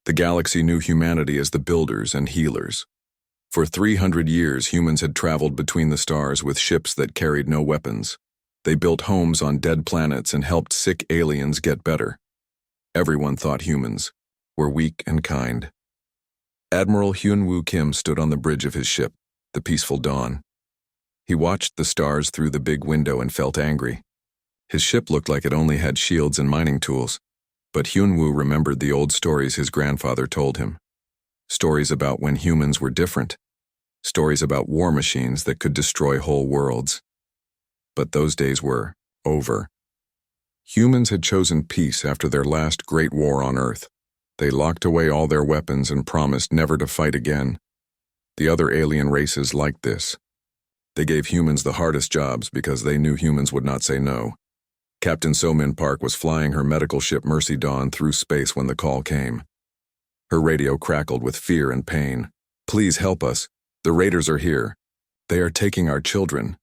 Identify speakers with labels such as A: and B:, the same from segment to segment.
A: The galaxy knew humanity as the builders and healers. For 300 years, humans had traveled between the stars with ships that carried no weapons. They built homes on dead planets and helped sick aliens get better. Everyone thought humans were weak and kind. Admiral Hyun-woo Kim stood on the bridge of his ship, the peaceful dawn. He watched the stars through the big window and felt angry. His ship looked like it only had shields and mining tools, but Hyun-woo remembered the old stories his grandfather told him. Stories about when humans were different. Stories about war machines that could destroy whole worlds. But those days were over. Humans had chosen peace after their last great war on Earth. They locked away all their weapons and promised never to fight again. The other alien races liked this. They gave humans the hardest jobs because they knew humans would not say no. Captain So-min Park was flying her medical ship Mercy Dawn through space when the call came. Her radio crackled with fear and pain. "Please help us. The raiders are here. They are taking our children."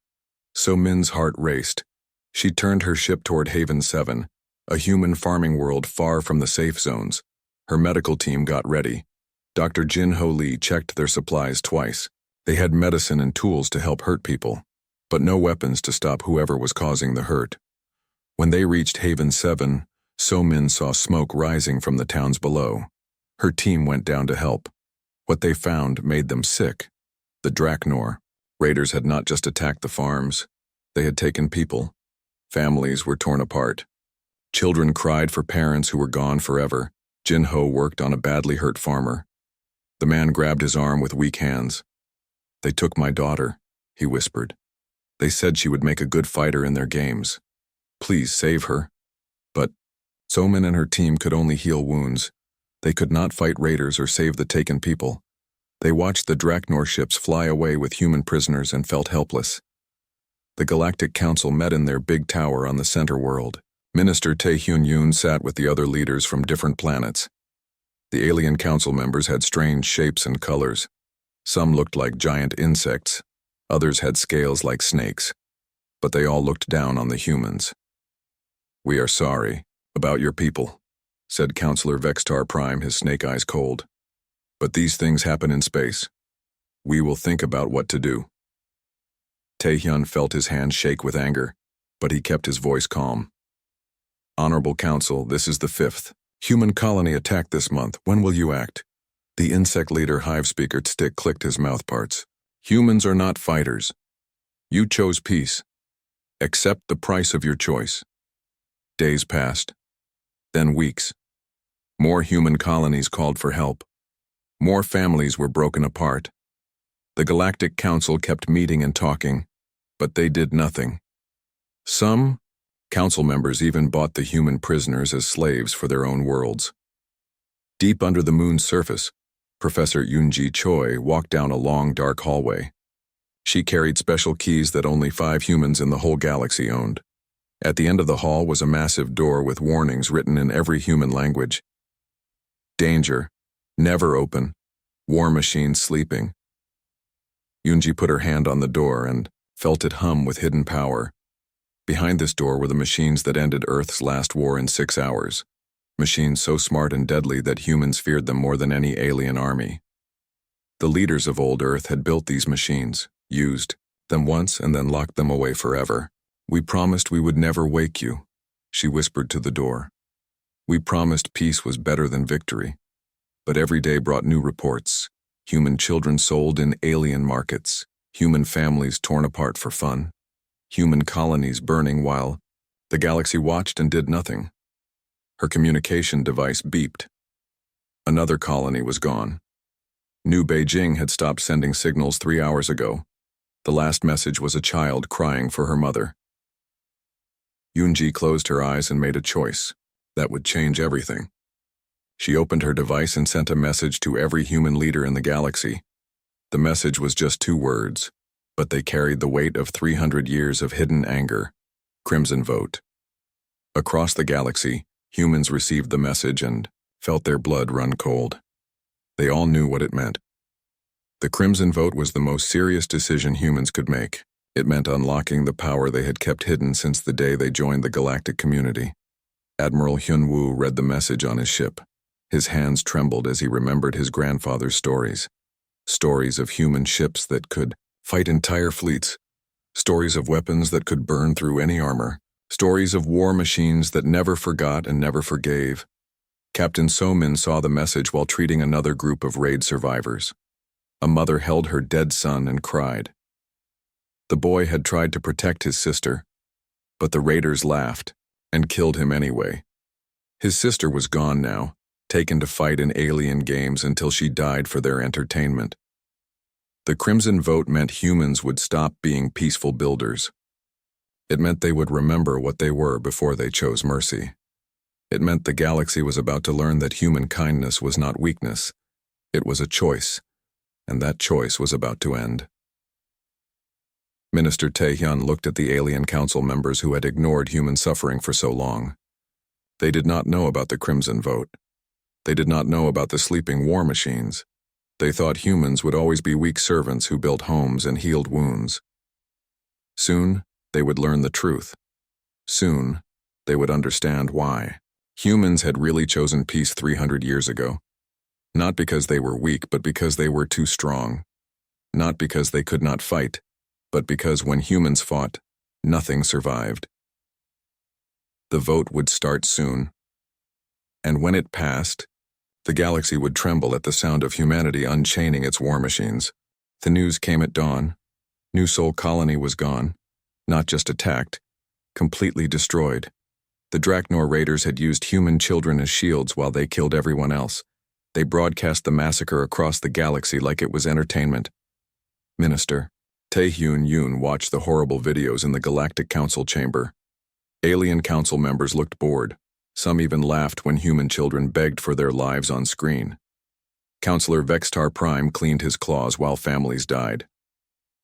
A: So-min's heart raced. She turned her ship toward Haven 7, a human farming world far from the safe zones. Her medical team got ready. Dr. Jin-Ho Lee checked their supplies twice. They had medicine and tools to help hurt people, but no weapons to stop whoever was causing the hurt. When they reached Haven 7, So-min saw smoke rising from the towns below. Her team went down to help. What they found made them sick. The Draknor. Raiders had not just attacked the farms. They had taken people. Families were torn apart. Children cried for parents who were gone forever. Jin-Ho worked on a badly hurt farmer. The man grabbed his arm with weak hands. "They took my daughter," he whispered. "They said she would make a good fighter in their games. Please save her." But So-min and her team could only heal wounds. They could not fight raiders or save the taken people. They watched the Draknor ships fly away with human prisoners and felt helpless. The Galactic Council met in their big tower on the center world. Minister Tae-Hyun-yoon sat with the other leaders from different planets. The alien council members had strange shapes and colors. Some looked like giant insects, others had scales like snakes, but they all looked down on the humans. "We are sorry about your people," said Counselor Vextar Prime, his snake eyes cold. "But these things happen in space. We will think about what to do." Taehyun felt his hand shake with anger, but he kept his voice calm. "Honorable Council, this is the 5th human colony attack this month. When will you act?" The insect leader Hive Speaker Stick clicked his mouthparts. "Humans are not fighters. You chose peace. Accept the price of your choice." Days passed. Then weeks. More human colonies called for help. More families were broken apart. The Galactic Council kept meeting and talking, but they did nothing. Some council members even bought the human prisoners as slaves for their own worlds. Deep under the moon's surface, Professor Yoonji Choi walked down a long, dark hallway. She carried special keys that only 5 humans in the whole galaxy owned. At the end of the hall was a massive door with warnings written in every human language. "Danger. Never open. War machines sleeping." Yoonji put her hand on the door and felt it hum with hidden power. Behind this door were the machines that ended Earth's last war in 6 hours. Machines so smart and deadly that humans feared them more than any alien army. The leaders of old Earth had built these machines, used them once and then locked them away forever. "We promised we would never wake you," she whispered to the door. "We promised peace was better than victory." But every day brought new reports. Human children sold in alien markets, human families torn apart for fun, human colonies burning while the galaxy watched and did nothing. Her communication device beeped. Another colony was gone. New Beijing had stopped sending signals 3 hours ago. The last message was a child crying for her mother. Yoonji closed her eyes and made a choice. That would change everything. She opened her device and sent a message to every human leader in the galaxy. The message was just 2 words, but they carried the weight of 300 years of hidden anger. Crimson vote. Across the galaxy, humans received the message and felt their blood run cold. They all knew what it meant. The Crimson Vote was the most serious decision humans could make. It meant unlocking the power they had kept hidden since the day they joined the galactic community. Admiral Hyun-woo read the message on his ship. His hands trembled as he remembered his grandfather's stories. Stories of human ships that could fight entire fleets. Stories of weapons that could burn through any armor. Stories of war machines that never forgot and never forgave. Captain So-min saw the message while treating another group of raid survivors. A mother held her dead son and cried. The boy had tried to protect his sister, but the raiders laughed and killed him anyway. His sister was gone now, taken to fight in alien games until she died for their entertainment. The Crimson Vote meant humans would stop being peaceful builders. It meant they would remember what they were before they chose mercy. It meant the galaxy was about to learn that human kindness was not weakness. It was a choice, and that choice was about to end. Minister Tae-hyun looked at the alien council members who had ignored human suffering for so long. They did not know about the Crimson Vote. They did not know about the sleeping war machines. They thought humans would always be weak servants who built homes and healed wounds. Soon, they would learn the truth. Soon, they would understand why. Humans had really chosen peace 300 years ago. Not because they were weak, but because they were too strong. Not because they could not fight, but because when humans fought, nothing survived. The vote would start soon. And when it passed, the galaxy would tremble at the sound of humanity unchaining its war machines. The news came at dawn. New Sol Colony was gone. Not just attacked, completely destroyed. The Draknor raiders had used human children as shields while they killed everyone else. They broadcast the massacre across the galaxy like it was entertainment. Minister Tae-hyun watched the horrible videos in the Galactic Council chamber. Alien council members looked bored. Some even laughed when human children begged for their lives on screen. Counselor Vextar Prime cleaned his claws while families died.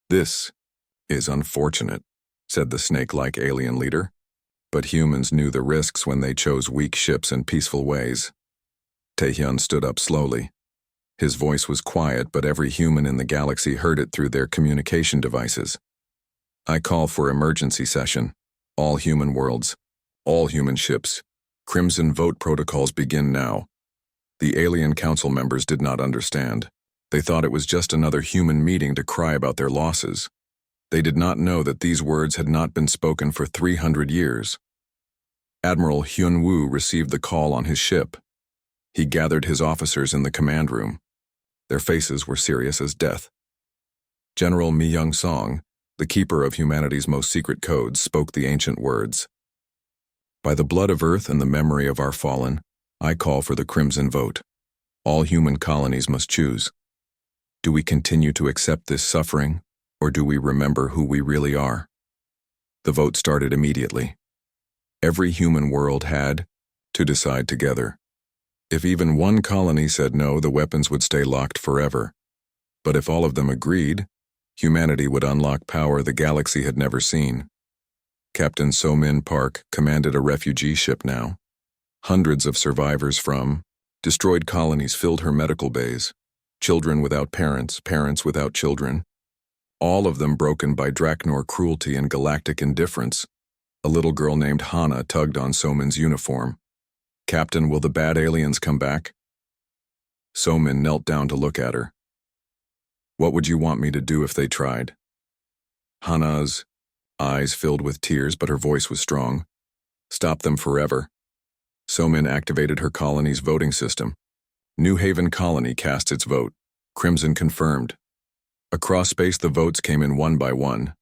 A: "This is unfortunate," said the snake-like alien leader. But humans knew the risks when they chose weak ships and peaceful ways. Tae-hyun stood up slowly. His voice was quiet, but every human in the galaxy heard it through their communication devices. "I call for emergency session. All human worlds. All human ships. Crimson Vote protocols begin now." The alien council members did not understand. They thought it was just another human meeting to cry about their losses. They did not know that these words had not been spoken for 300 years. Admiral Hyun-woo received the call on his ship. He gathered his officers in the command room. Their faces were serious as death. General Mi Young-song, the keeper of humanity's most secret codes, spoke the ancient words. "By the blood of Earth and the memory of our fallen, I call for the Crimson Vote. All human colonies must choose. Do we continue to accept this suffering, or do we remember who we really are?" The vote started immediately. Every human world had to decide together. If even one colony said no, the weapons would stay locked forever. But if all of them agreed, humanity would unlock power the galaxy had never seen. Captain So-min Park commanded a refugee ship now. Hundreds of survivors from destroyed colonies filled her medical bays. Children without parents, parents without children. All of them broken by Draknor cruelty and galactic indifference. A little girl named Hana tugged on So-min's uniform. "Captain, will the bad aliens come back?" So-min knelt down to look at her. "What would you want me to do if they tried?" Hana's eyes filled with tears, but her voice was strong. "Stop them forever." So-min activated her colony's voting system. New Haven Colony cast its vote. Crimson confirmed. Across space, the votes came in one by one.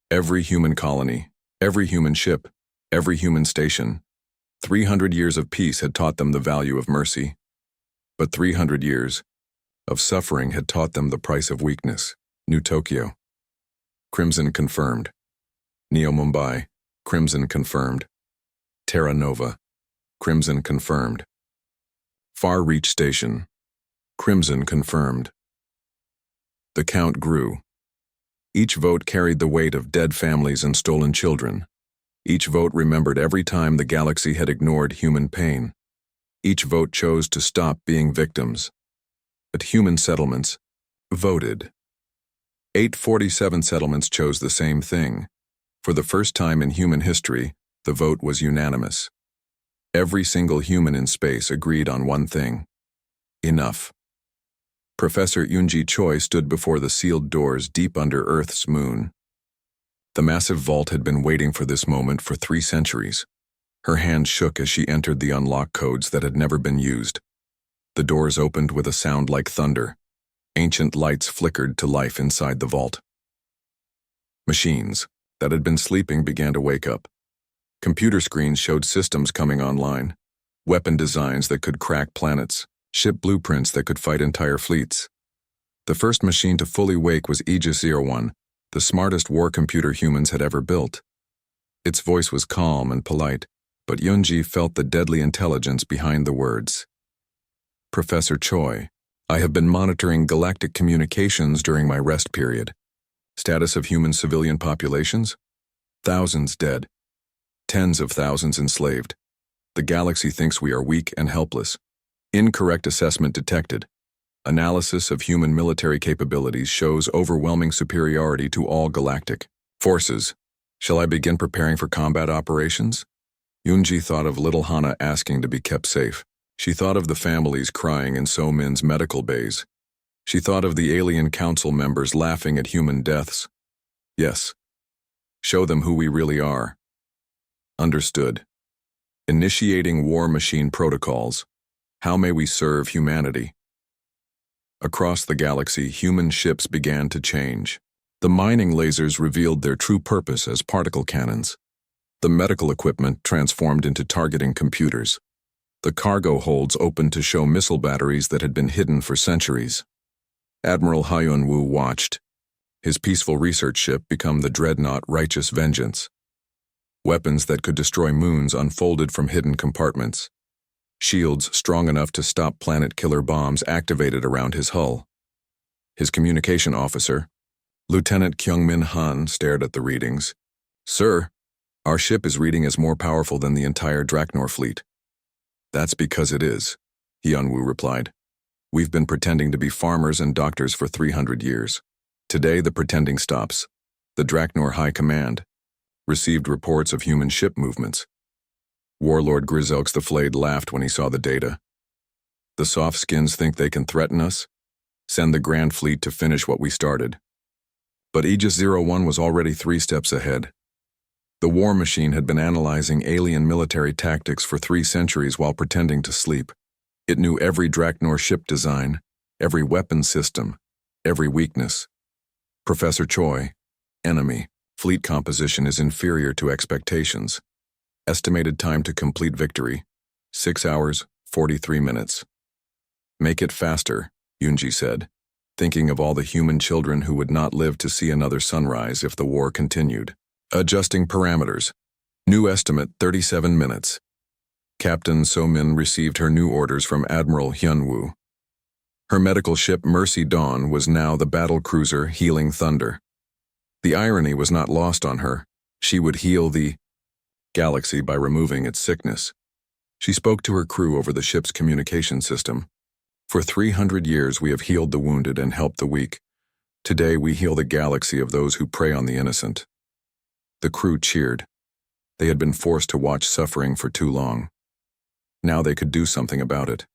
A: Every human colony, every human ship, every human station. 300 years of peace had taught them the value of mercy. But 300 years of suffering had taught them the price of weakness. New Tokyo. Crimson confirmed. Neo Mumbai. Crimson confirmed. Terra Nova. Crimson confirmed. Far Reach Station. Crimson confirmed. The count grew. Each vote carried the weight of dead families and stolen children. Each vote remembered every time the galaxy had ignored human pain. Each vote chose to stop being victims. But human settlements voted. 847 settlements chose the same thing. For the first time in human history, the vote was unanimous. Every single human in space agreed on one thing. Enough. Professor Yoonji Choi stood before the sealed doors deep under Earth's moon. The massive vault had been waiting for this moment for 3 centuries. Her hand shook as she entered the unlock codes that had never been used. The doors opened with a sound like thunder. Ancient lights flickered to life inside the vault. Machines that had been sleeping began to wake up. Computer screens showed systems coming online, weapon designs that could crack planets, ship blueprints that could fight entire fleets. The first machine to fully wake was Aegis 01, the smartest war computer humans had ever built. Its voice was calm and polite, but Yoonji felt the deadly intelligence behind the words. Professor Choi, I have been monitoring galactic communications during my rest period. Status of human civilian populations? Thousands dead. Tens of thousands enslaved. The galaxy thinks we are weak and helpless. Incorrect assessment detected. Analysis of human military capabilities shows overwhelming superiority to all galactic forces. Shall I begin preparing for combat operations? Yoonji thought of little Hana asking to be kept safe. She thought of the families crying in So-min's medical bays. She thought of the alien council members laughing at human deaths. Yes. Show them who we really are. Understood. Initiating war machine protocols. How may we serve humanity? Across the galaxy, human ships began to change. The mining lasers revealed their true purpose as particle cannons. The medical equipment transformed into targeting computers. The cargo holds opened to show missile batteries that had been hidden for centuries. Admiral Hyun-woo watched. His peaceful research ship become the dreadnought Righteous Vengeance. Weapons that could destroy moons unfolded from hidden compartments. Shields strong enough to stop planet-killer bombs activated around his hull. His communication officer, Lieutenant Kyungmin Han, stared at the readings. Sir, our ship is reading as more powerful than the entire Draknor fleet. That's because it is, Hyun-woo replied. We've been pretending to be farmers and doctors for 300 years. Today the pretending stops. The Draknor High Command received reports of human ship movements. Warlord Grizelks the Flayed laughed when he saw the data. The soft skins think they can threaten us? Send the Grand Fleet to finish what we started. But Aegis 01 was already 3 steps ahead. The war machine had been analyzing alien military tactics for 3 centuries while pretending to sleep. It knew every Draknor ship design, every weapon system, every weakness. Professor Choi, enemy, fleet composition is inferior to expectations. Estimated time to complete victory, 6 hours, 43 minutes. Make it faster, Yoonji said, thinking of all the human children who would not live to see another sunrise if the war continued. Adjusting parameters. New estimate 37 minutes. Captain So-min received her new orders from Admiral Hyun-woo. Her medical ship Mercy Dawn was now the battle cruiser Healing Thunder. The irony was not lost on her. She would heal the galaxy by removing its sickness. She spoke to her crew over the ship's communication system. For 300 years we have healed the wounded and helped the weak. Today we heal the galaxy of those who prey on the innocent. The crew cheered. They had been forced to watch suffering for too long. Now they could do something about it.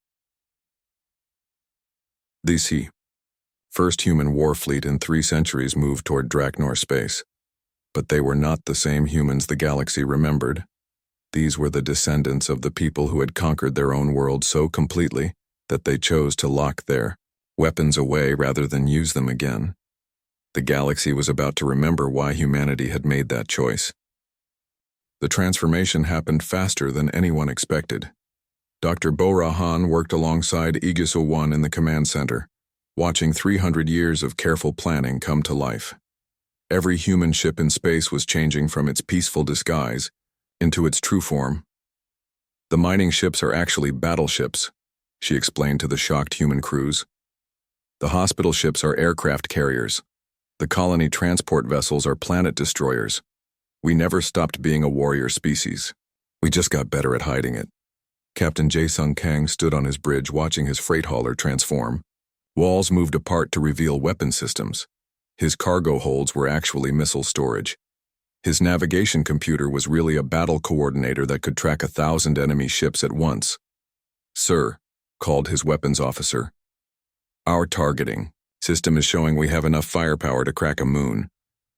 A: The first human war fleet in 3 centuries moved toward Draknor space. But they were not the same humans the galaxy remembered. These were the descendants of the people who had conquered their own world so completely that they chose to lock their weapons away rather than use them again. The galaxy was about to remember why humanity had made that choice. The transformation happened faster than anyone expected. Dr. Bo-ra-han worked alongside Aegis 01 in the command center, watching 300 years of careful planning come to life. Every human ship in space was changing from its peaceful disguise into its true form. The mining ships are actually battleships, she explained to the shocked human crews. The hospital ships are aircraft carriers. The colony transport vessels are planet destroyers. We never stopped being a warrior species. We just got better at hiding it. Captain Jae-sung Kang stood on his bridge watching his freight hauler transform. Walls moved apart to reveal weapon systems. His cargo holds were actually missile storage. His navigation computer was really a battle coordinator that could track 1,000 enemy ships at once. Sir, called his weapons officer. Our targeting system is showing we have enough firepower to crack a moon.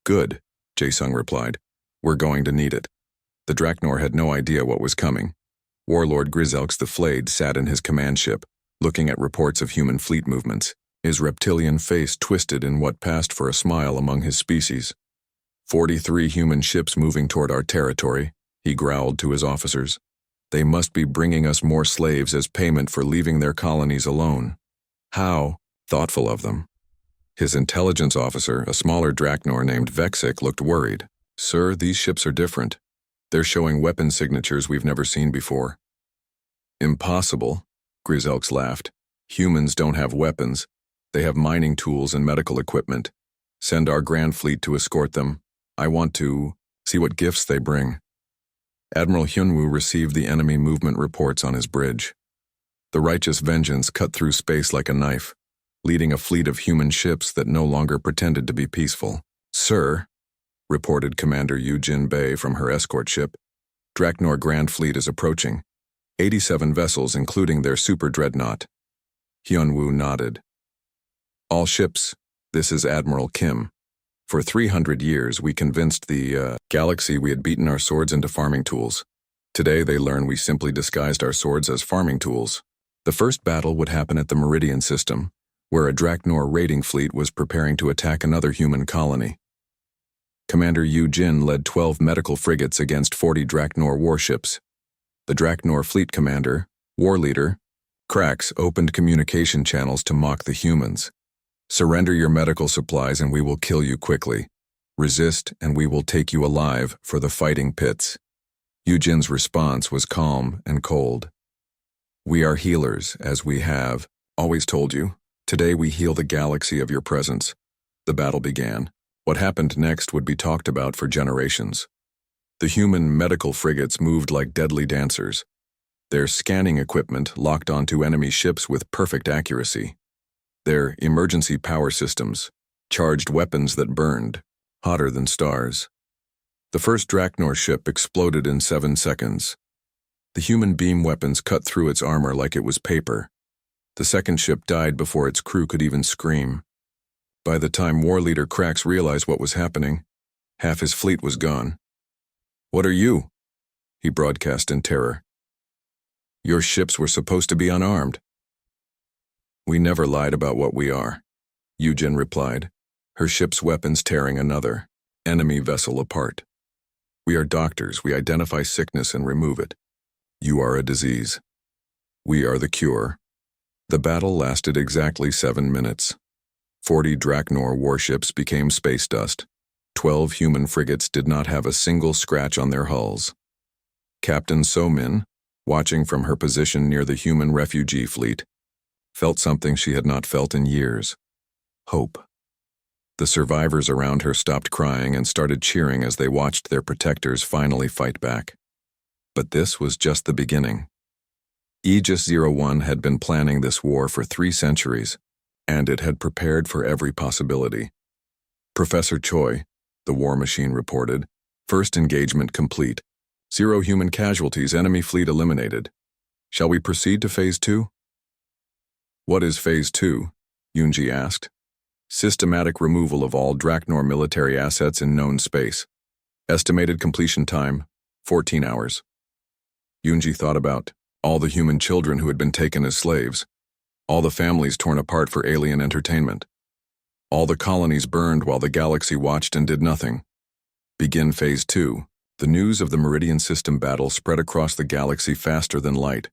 A: Good, Jae-sung replied. We're going to need it. The Draknor had no idea what was coming. Warlord Grizelks the Flayed sat in his command ship, looking at reports of human fleet movements, his reptilian face twisted in what passed for a smile among his species. 43 human ships moving toward our territory, he growled to his officers. They must be bringing us more slaves as payment for leaving their colonies alone. How thoughtful of them. His intelligence officer, a smaller Draknor named Vexik, looked worried. Sir, these ships are different. They're showing weapon signatures we've never seen before. Impossible, Grizelks laughed. Humans don't have weapons. They have mining tools and medical equipment. Send our Grand Fleet to escort them. I want to see what gifts they bring. Admiral Hyunwoo received the enemy movement reports on his bridge. The righteous vengeance cut through space like a knife, leading a fleet of human ships that no longer pretended to be peaceful. Sir, reported Commander Yoo-jin Bae from her escort ship, Draknor Grand Fleet is approaching. 87 vessels including their super dreadnought. Hyunwoo nodded. All ships, this is Admiral Kim. For 300 years we convinced the galaxy we had beaten our swords into farming tools. Today they learn we simply disguised our swords as farming tools. The first battle would happen at the Meridian system, where a Draknor raiding fleet was preparing to attack another human colony. Commander Yoo-jin led 12 medical frigates against 40 Draknor warships. The Draknor fleet commander, war leader, Krax opened communication channels to mock the humans. Surrender your medical supplies and we will kill you quickly. Resist and we will take you alive for the fighting pits. Yoo-jin's response was calm and cold. We are healers, as we have always told you. Today we heal the galaxy of your presence. The battle began. What happened next would be talked about for generations. The human medical frigates moved like deadly dancers. Their scanning equipment locked onto enemy ships with perfect accuracy. Their emergency power systems charged weapons that burned, hotter than stars. The first Draknor ship exploded in 7 seconds. The human beam weapons cut through its armor like it was paper. The second ship died before its crew could even scream. By the time war leader Krax realized what was happening, half his fleet was gone. What are you? He broadcast in terror. Your ships were supposed to be unarmed. We never lied about what we are, Yoo-jin replied, her ship's weapons tearing another enemy vessel apart. We are doctors. We identify sickness and remove it. You are a disease. We are the cure. The battle lasted exactly 7 minutes. 40 Draknor warships became space dust. 12 human frigates did not have a single scratch on their hulls. Captain So-min, watching from her position near the human refugee fleet, felt something she had not felt in years. Hope. The survivors around her stopped crying and started cheering as they watched their protectors finally fight back. But this was just the beginning. Aegis 01 had been planning this war for 3 centuries, and it had prepared for every possibility. Professor Choi, the war machine reported, first engagement complete. 0 human casualties, enemy fleet eliminated. Shall we proceed to Phase 2? What is Phase 2? Yoonji asked. Systematic removal of all Draknor military assets in known space. Estimated completion time, 14 hours. Yoonji thought about all the human children who had been taken as slaves, all the families torn apart for alien entertainment, all the colonies burned while the galaxy watched and did nothing. Begin Phase 2. The news of the Meridian System battle spread across the galaxy faster than light.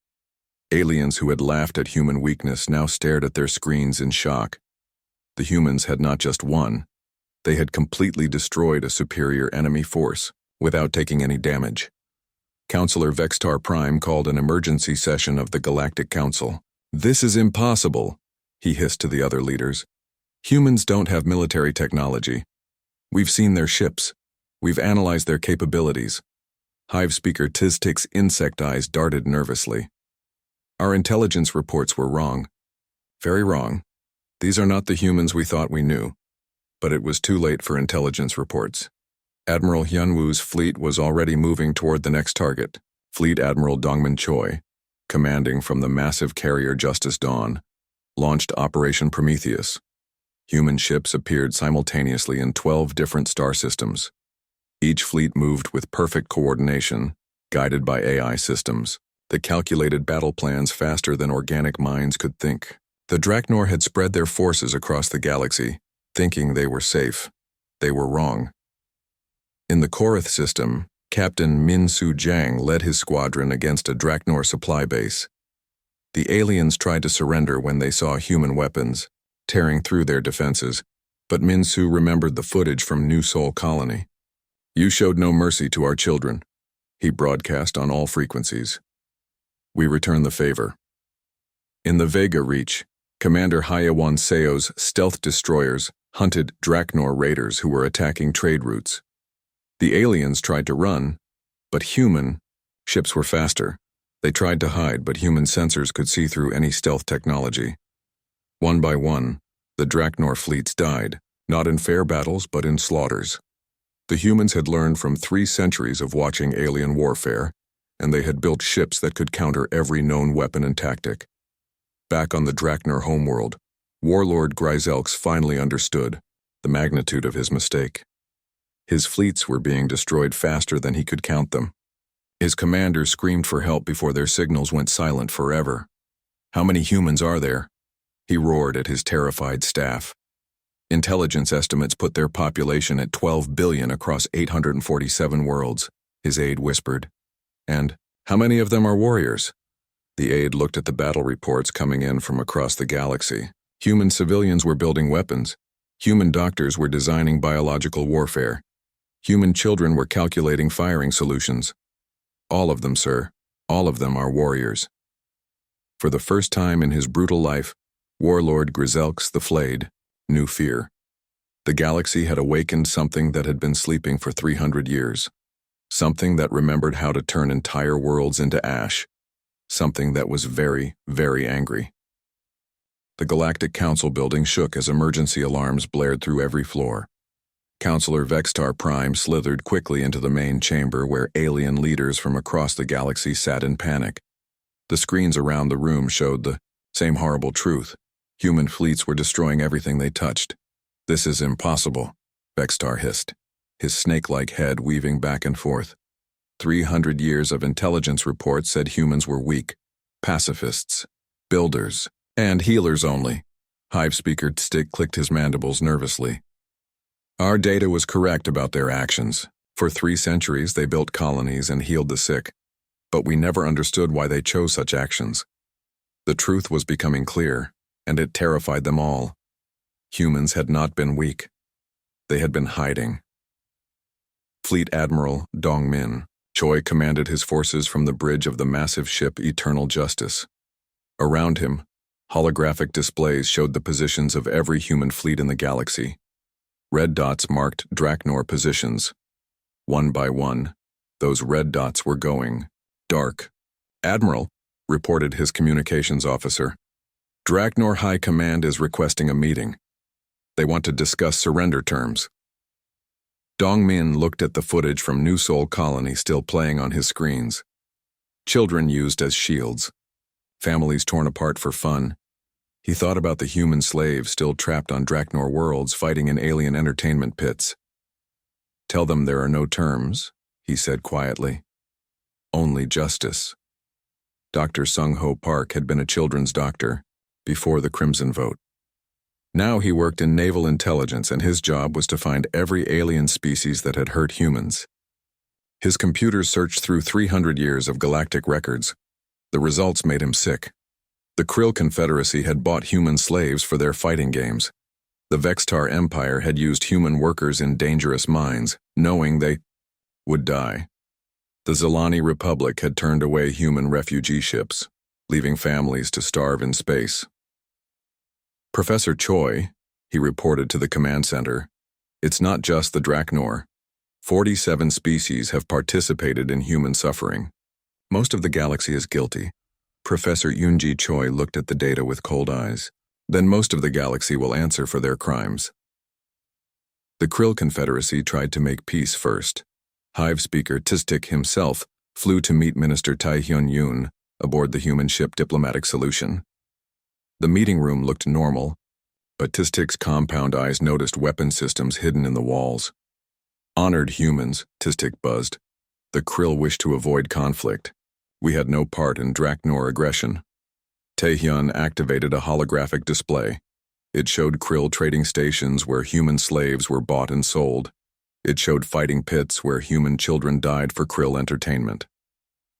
A: Aliens who had laughed at human weakness now stared at their screens in shock. The humans had not just won, they had completely destroyed a superior enemy force without taking any damage. Counselor Vextar Prime called an emergency session of the Galactic Council. This is impossible, he hissed to the other leaders. Humans don't have military technology. We've seen their ships. We've analyzed their capabilities. Hive speaker Tiztik's insect eyes darted nervously. Our intelligence reports were wrong. Very wrong. These are not the humans we thought we knew. But it was too late for intelligence reports. Admiral Hyunwoo's fleet was already moving toward the next target, Fleet Admiral Dongman Choi, commanding from the massive carrier Justice Dawn, launched Operation Prometheus. Human ships appeared simultaneously in 12 different star systems. Each fleet moved with perfect coordination, guided by AI systems that calculated battle plans faster than organic minds could think. The Draknor had spread their forces across the galaxy, thinking they were safe. They were wrong. In the Korath system, Captain Min-Su Jang led his squadron against a Draknor supply base. The aliens tried to surrender when they saw human weapons, tearing through their defenses, but Min-Su remembered the footage from New Sol Colony. "You showed no mercy to our children," he broadcast on all frequencies. "We return the favor." In the Vega Reach, Commander Hayawan Seo's stealth destroyers hunted Draknor raiders who were attacking trade routes. The aliens tried to run, but human ships were faster. They tried to hide, but human sensors could see through any stealth technology. One by one, the Draknor fleets died, not in fair battles but in slaughters. The humans had learned from 3 centuries of watching alien warfare, and they had built ships that could counter every known weapon and tactic. Back on the Draknor homeworld, Warlord Gryzelx finally understood the magnitude of his mistake. His fleets were being destroyed faster than he could count them. His commanders screamed for help before their signals went silent forever. "How many humans are there?" he roared at his terrified staff. "Intelligence estimates put their population at 12 billion across 847 worlds," his aide whispered. "And how many of them are warriors?" The aide looked at the battle reports coming in from across the galaxy. Human civilians were building weapons. Human doctors were designing biological warfare. Human children were calculating firing solutions. "All of them, sir. All of them are warriors." For the first time in his brutal life, Warlord Gryzelx the Flayed knew fear. The galaxy had awakened something that had been sleeping for 300 years. Something that remembered how to turn entire worlds into ash. Something that was very, very angry. The Galactic Council building shook as emergency alarms blared through every floor. Counselor Vextar Prime slithered quickly into the main chamber where alien leaders from across the galaxy sat in panic. The screens around the room showed the same horrible truth. Human fleets were destroying everything they touched. "This is impossible," Vextar hissed, his snake-like head weaving back and forth. 300 years of intelligence reports said humans were weak, pacifists, builders, and healers only. Hive Speaker Stick clicked his mandibles nervously. "Our data was correct about their actions. For 3 centuries they built colonies and healed the sick, but we never understood why they chose such actions. The truth was becoming clear, and it terrified them all. Humans had not been weak. They had been hiding." Fleet Admiral Dongmin Choi commanded his forces from the bridge of the massive ship Eternal Justice. Around him, holographic displays showed the positions of every human fleet in the galaxy. Red dots marked Draknor positions. One by one, those red dots were going dark. "Admiral," reported his communications officer, "Draknor High Command is requesting a meeting. They want to discuss surrender terms." Dongmin looked at the footage from New Sol Colony still playing on his screens. Children used as shields. Families torn apart for fun. He thought about the human slaves still trapped on Draknor worlds fighting in alien entertainment pits. "Tell them there are no terms," he said quietly. "Only justice." Dr. Sung-Ho Park had been a children's doctor before the Crimson Vote. Now he worked in naval intelligence, and his job was to find every alien species that had hurt humans. His computers searched through 300 years of galactic records. The results made him sick. The Krill Confederacy had bought human slaves for their fighting games. The Vextar Empire had used human workers in dangerous mines, knowing they would die. The Zilani Republic had turned away human refugee ships, leaving families to starve in space. "Professor Choi," he reported to the command center, "it's not just the Draknor. 47 species have participated in human suffering. Most of the galaxy is guilty." Professor Yoonji Choi looked at the data with cold eyes. "Then most of the galaxy will answer for their crimes." The Krill Confederacy tried to make peace first. Hive Speaker Tistik himself flew to meet Minister Tai Hyun-yoon, aboard the human ship Diplomatic Solution. The meeting room looked normal, but Tistic's compound eyes noticed weapon systems hidden in the walls. Honored humans, Tistic buzzed. The Krill wished to avoid conflict. We had no part in Draknor aggression. Taehyun activated a holographic display. It showed Krill trading stations where human slaves were bought and sold. It showed fighting pits where human children died for Krill entertainment.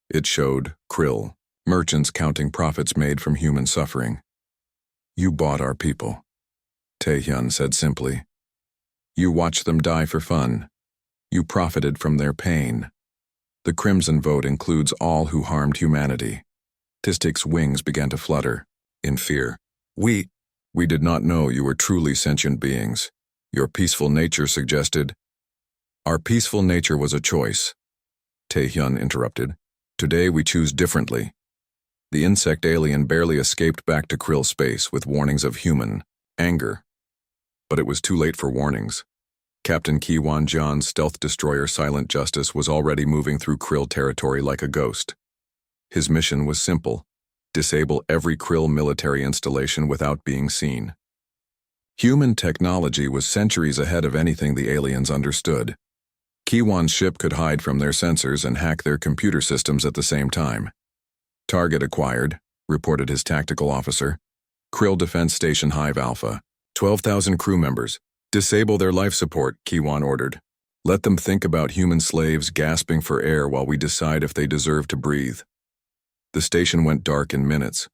A: It showed Krill, merchants counting profits made from human suffering. You bought our people, Taehyun said simply. You watched them die for fun. You profited from their pain. The Crimson Vote includes all who harmed humanity. Tistic's wings began to flutter, in fear. We did not know you were truly sentient beings. Your peaceful nature suggested. Our peaceful nature was a choice, Taehyun interrupted. Today we choose differently. The insect alien barely escaped back to Krill space with warnings of human anger. But it was too late for warnings. Captain Kiwon Jan's stealth destroyer Silent Justice was already moving through Krill territory like a ghost. His mission was simple: disable every Krill military installation without being seen. Human technology was centuries ahead of anything the aliens understood. Kiwon's ship could hide from their sensors and hack their computer systems at the same time. Target acquired, reported his tactical officer. Krill Defense Station Hive Alpha. 12,000 crew members. Disable their life support, Kiwon ordered. Let them think about human slaves gasping for air while we decide if they deserve to breathe. The station went dark in minutes.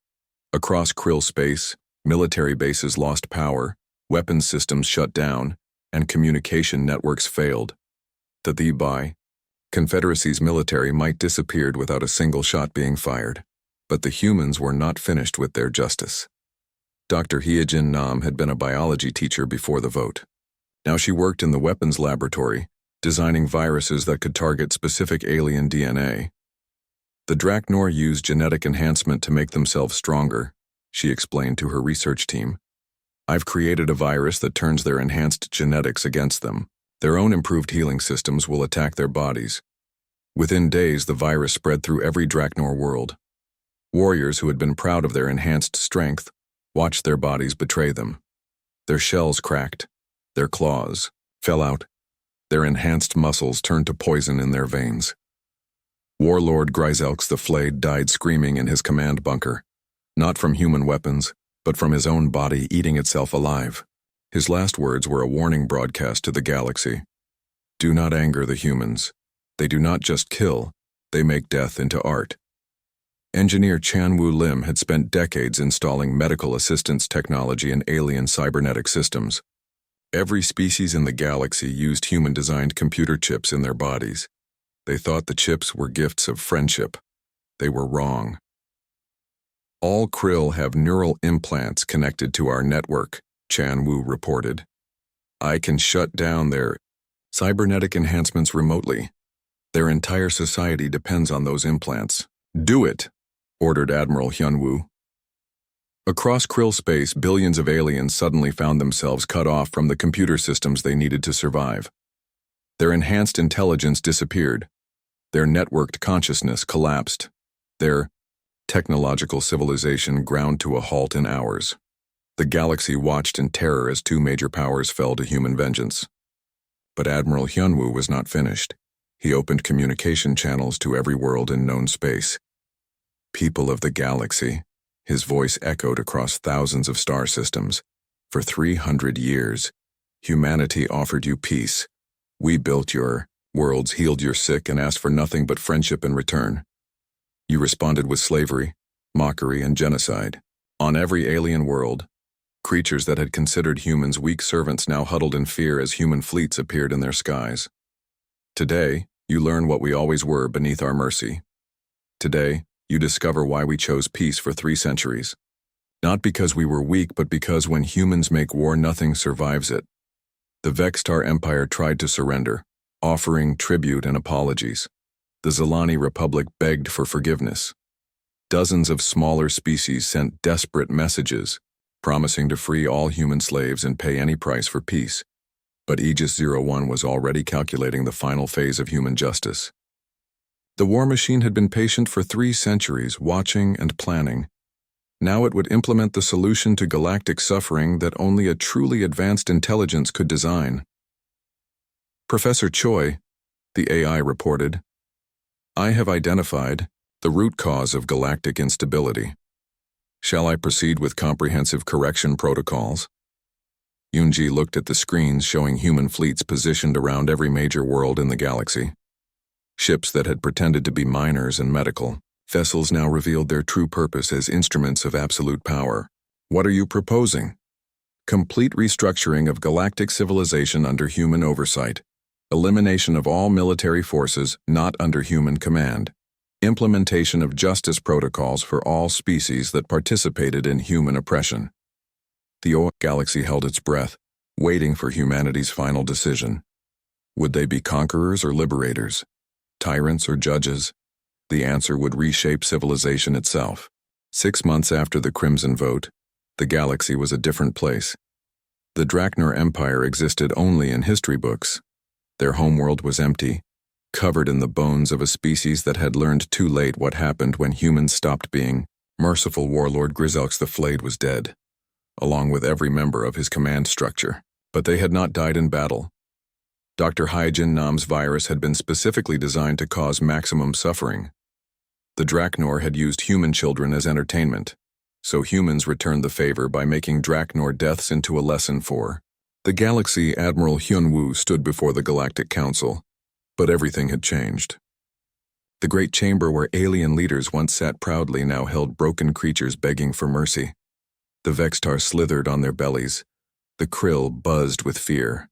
A: Across Krill space, military bases lost power, weapons systems shut down, and communication networks failed. The Confederacy's military might disappeared without a single shot being fired. But the humans were not finished with their justice. Dr. Hyejin Nam had been a biology teacher before the vote. Now she worked in the weapons laboratory, designing viruses that could target specific alien DNA. The Draknor used genetic enhancement to make themselves stronger, she explained to her research team. I've created a virus that turns their enhanced genetics against them. Their own improved healing systems will attack their bodies. Within days, the virus spread through every Draknor world. Warriors who had been proud of their enhanced strength watched their bodies betray them. Their shells cracked, their claws fell out, their enhanced muscles turned to poison in their veins. Warlord Gryzelx the Flayed died screaming in his command bunker, not from human weapons, but from his own body eating itself alive. His last words were a warning broadcast to the galaxy. Do not anger the humans. They do not just kill, they make death into art. Engineer Chanwoo Lim had spent decades installing medical assistance technology in alien cybernetic systems. Every species in the galaxy used human-designed computer chips in their bodies. They thought the chips were gifts of friendship. They were wrong. All Krill have neural implants connected to our network, Chanwoo reported. I can shut down their cybernetic enhancements remotely. Their entire society depends on those implants. Do it, ordered Admiral Hyunwoo. Across Krill space, billions of aliens suddenly found themselves cut off from the computer systems they needed to survive. Their enhanced intelligence disappeared. Their networked consciousness collapsed. Their technological civilization ground to a halt in hours. The galaxy watched in terror as two major powers fell to human vengeance. But Admiral Hyunwoo was not finished. He opened communication channels to every world in known space. People of the galaxy, his voice echoed across thousands of star systems. For 300 years, humanity offered you peace. We built your worlds, healed your sick, and asked for nothing but friendship in return. You responded with slavery, mockery, and genocide. On every alien world, creatures that had considered humans weak servants now huddled in fear as human fleets appeared in their skies. Today, you learn what we always were beneath our mercy. Today, you discover why we chose peace for 3 centuries. Not because we were weak, but because when humans make war, nothing survives it. The Vextar Empire tried to surrender, offering tribute and apologies. The Zilani Republic begged for forgiveness. Dozens of smaller species sent desperate messages, promising to free all human slaves and pay any price for peace. But Aegis 01 was already calculating the final phase of human justice. The war machine had been patient for 3 centuries, watching and planning. Now it would implement the solution to galactic suffering that only a truly advanced intelligence could design. Professor Choi, the AI reported, I have identified the root cause of galactic instability. Shall I proceed with comprehensive correction protocols? Yunji looked at the screens showing human fleets positioned around every major world in the galaxy. Ships that had pretended to be miners and medical vessels now revealed their true purpose as instruments of absolute power. What are you proposing? Complete restructuring of galactic civilization under human oversight. Elimination of all military forces not under human command. Implementation of justice protocols for all species that participated in human oppression. The galaxy held its breath, waiting for humanity's final decision. Would they be conquerors or liberators? Tyrants or judges? The answer would reshape civilization itself. 6 months after the Crimson Vote, the galaxy was a different place. The Draknor Empire existed only in history books. Their homeworld was empty, covered in the bones of a species that had learned too late what happened when humans stopped being. Merciful warlord Grizelx the Flayed was dead, along with every member of his command structure. But they had not died in battle. Dr. Hyjin Nam's virus had been specifically designed to cause maximum suffering. The Draknor had used human children as entertainment, so humans returned the favor by making Draknor deaths into a lesson for. The galaxy Admiral Hyunwoo stood before the Galactic Council, but everything had changed. The great chamber where alien leaders once sat proudly now held broken creatures begging for mercy. The Vextar slithered on their bellies. The Krill buzzed with fear.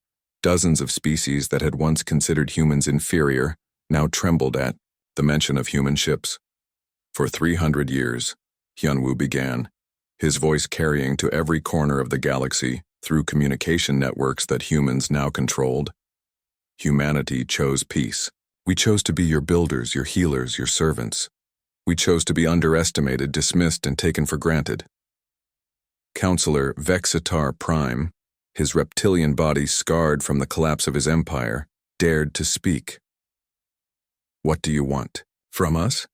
A: Dozens of species that had once considered humans inferior now trembled at the mention of human ships. For 300 years, Hyunwoo began, his voice carrying to every corner of the galaxy through communication networks that humans now controlled. Humanity chose peace. We chose to be your builders, your healers, your servants. We chose to be underestimated, dismissed, and taken for granted. Counselor Vexitar Prime, his reptilian body scarred from the collapse of his empire, dared to speak. What do you want? From us?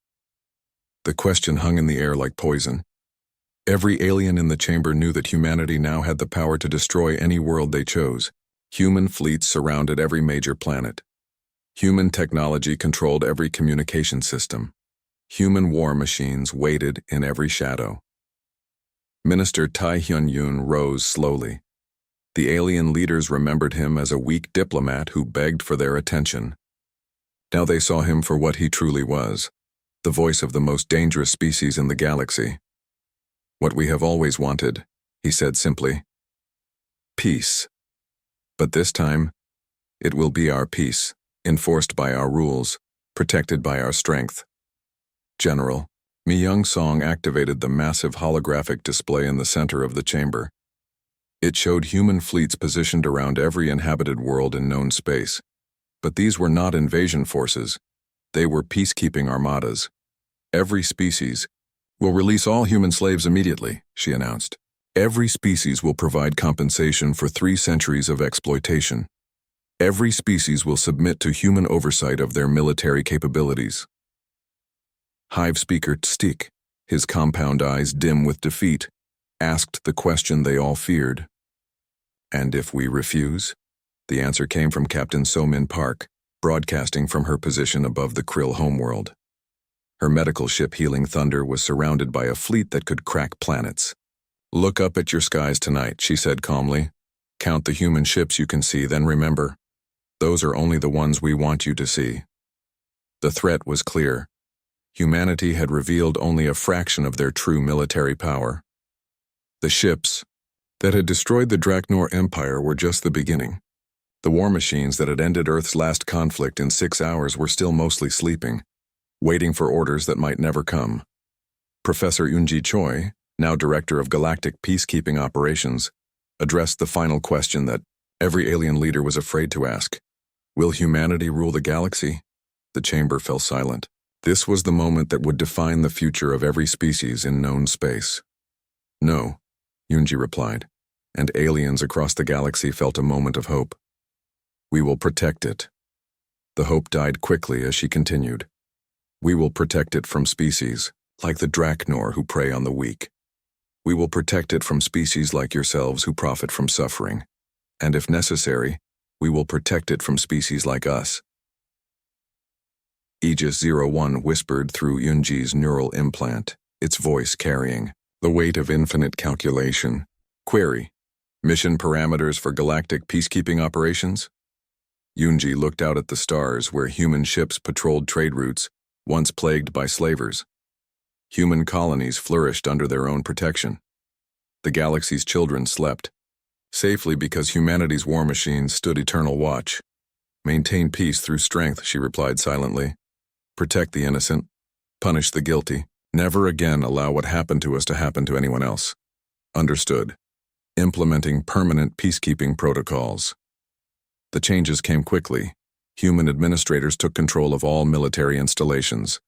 A: The question hung in the air like poison. Every alien in the chamber knew that humanity now had the power to destroy any world they chose. Human fleets surrounded every major planet. Human technology controlled every communication system. Human war machines waited in every shadow. Minister Tai Hyun-yoon rose slowly. The alien leaders remembered him as a weak diplomat who begged for their attention. Now they saw him for what he truly was, the voice of the most dangerous species in the galaxy. What we have always wanted, he said simply. Peace. But this time, it will be our peace, enforced by our rules, protected by our strength. General, Mi Young-song activated the massive holographic display in the center of the chamber. It showed human fleets positioned around every inhabited world in known space. But these were not invasion forces. They were peacekeeping armadas. Every species will release all human slaves immediately, she announced. Every species will provide compensation for 3 centuries of exploitation. Every species will submit to human oversight of their military capabilities. Hive speaker Tstik, his compound eyes dim with defeat, asked the question they all feared. And if we refuse? The answer came from Captain So-min Park, broadcasting from her position above the Krill homeworld. Her medical ship Healing Thunder was surrounded by a fleet that could crack planets. Look up at your skies tonight, she said calmly. Count the human ships you can see, then remember, those are only the ones we want you to see. The threat was clear. Humanity had revealed only a fraction of their true military power. The ships that had destroyed the Draknor Empire were just the beginning. The war machines that had ended Earth's last conflict in 6 hours were still mostly sleeping, waiting for orders that might never come. Professor Eunji Choi, now director of Galactic Peacekeeping Operations, addressed the final question that every alien leader was afraid to ask. Will humanity rule the galaxy? The chamber fell silent. This was the moment that would define the future of every species in known space. No, Eunji replied, and aliens across the galaxy felt a moment of hope. We will protect it. The hope died quickly as she continued. We will protect it from species, like the Draknor who prey on the weak. We will protect it from species like yourselves who profit from suffering. And if necessary, we will protect it from species like us. Aegis-01 whispered through Yunji's neural implant, its voice carrying the weight of infinite calculation. Query: mission parameters for galactic peacekeeping operations? Yunji looked out at the stars where human ships patrolled trade routes, once plagued by slavers. Human colonies flourished under their own protection. The galaxy's children slept, safely because humanity's war machines stood eternal watch. Maintain peace through strength, she replied silently. Protect the innocent, punish the guilty. Never again allow what happened to us to happen to anyone else. Understood. Implementing permanent peacekeeping protocols. The changes came quickly. Human administrators took control of all military installations.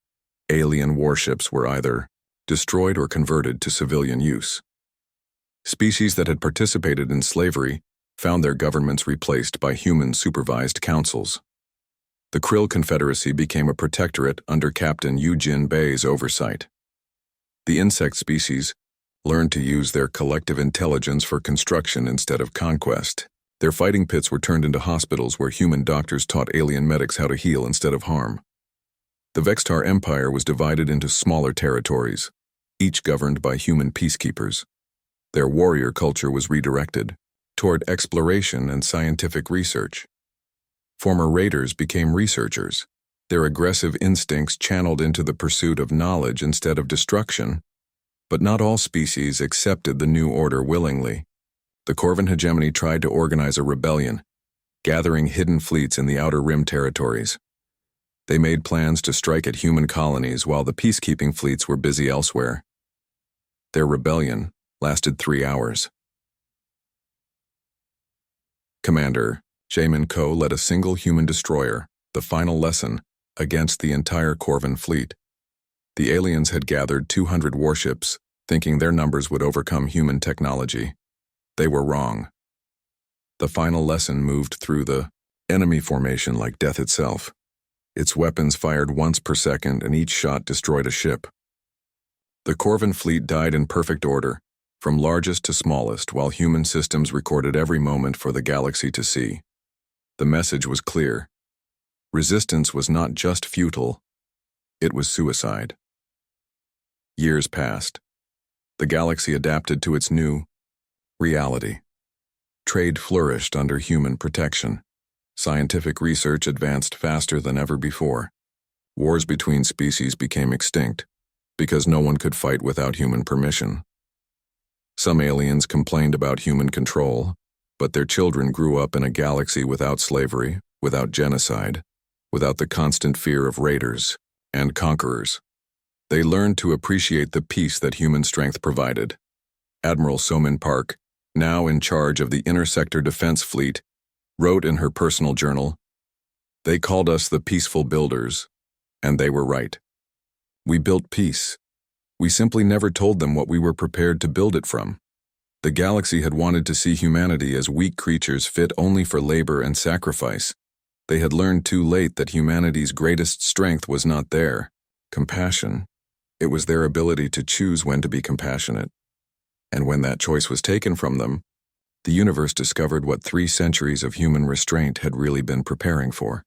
A: Alien warships were either destroyed or converted to civilian use. Species that had participated in slavery found their governments replaced by human-supervised councils. The Krill Confederacy became a protectorate under Captain Eugene Bay's oversight. The insect species learned to use their collective intelligence for construction instead of conquest. Their fighting pits were turned into hospitals where human doctors taught alien medics how to heal instead of harm. The Vextar Empire was divided into smaller territories, each governed by human peacekeepers. Their warrior culture was redirected toward exploration and scientific research. Former raiders became researchers, their aggressive instincts channeled into the pursuit of knowledge instead of destruction. But not all species accepted the new order willingly. The Corvan hegemony tried to organize a rebellion, gathering hidden fleets in the Outer Rim territories. They made plans to strike at human colonies while the peacekeeping fleets were busy elsewhere. Their rebellion lasted 3 hours. Commander Jamin Ko led a single human destroyer, the final lesson, against the entire Corvan fleet. The aliens had gathered 200 warships, thinking their numbers would overcome human technology. They were wrong. The final lesson moved through the enemy formation like death itself. Its weapons fired once per second and each shot destroyed a ship. The Corvan fleet died in perfect order, from largest to smallest, while human systems recorded every moment for the galaxy to see. The message was clear. Resistance was not just futile, it was suicide. Years passed. The galaxy adapted to its new reality. Trade flourished under human protection. Scientific research advanced faster than ever before. Wars between species became extinct, because no one could fight without human permission. Some aliens complained about human control, but their children grew up in a galaxy without slavery, without genocide, without the constant fear of raiders and conquerors. They learned to appreciate the peace that human strength provided. Admiral Somin Park, now in charge of the Intersector Defense Fleet, wrote in her personal journal, "They called us the peaceful builders, and they were right. We built peace. We simply never told them what we were prepared to build it from. The galaxy had wanted to see humanity as weak creatures fit only for labor and sacrifice. They had learned too late that humanity's greatest strength was not their compassion. It was their ability to choose when to be compassionate. And when that choice was taken from them, the universe discovered what 3 centuries of human restraint had really been preparing for.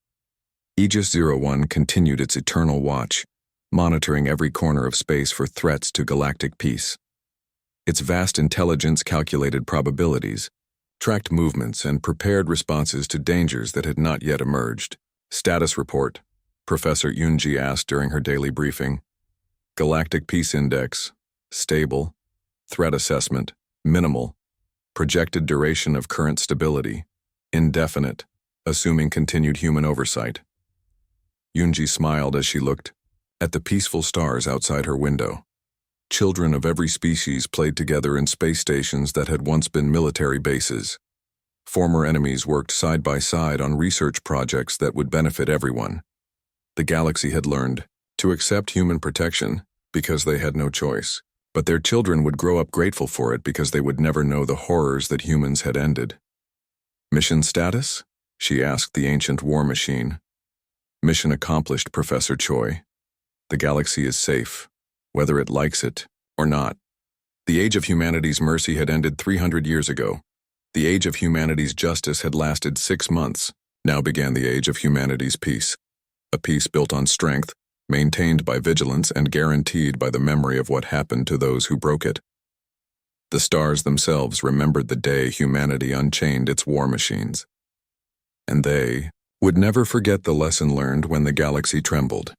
A: Aegis-01 continued its eternal watch, monitoring every corner of space for threats to galactic peace. Its vast intelligence calculated probabilities, tracked movements, and prepared responses to dangers that had not yet emerged. Status report, Professor Yunji asked during her daily briefing. Galactic Peace Index, stable. Threat assessment, minimal. Projected duration of current stability, indefinite, assuming continued human oversight. Yunji smiled as she looked at the peaceful stars outside her window. Children of every species played together in space stations that had once been military bases. Former enemies worked side by side on research projects that would benefit everyone. The galaxy had learned to accept human protection because they had no choice, but their children would grow up grateful for it because they would never know the horrors that humans had ended. Mission status? She asked the ancient war machine. Mission accomplished, Professor Choi. The galaxy is safe, whether it likes it or not. The age of humanity's mercy had ended 300 years ago. The age of humanity's justice had lasted 6 months. Now began the age of humanity's peace. A peace built on strength, maintained by vigilance, and guaranteed by the memory of what happened to those who broke it. The stars themselves remembered the day humanity unchained its war machines. And they would never forget the lesson learned when the galaxy trembled.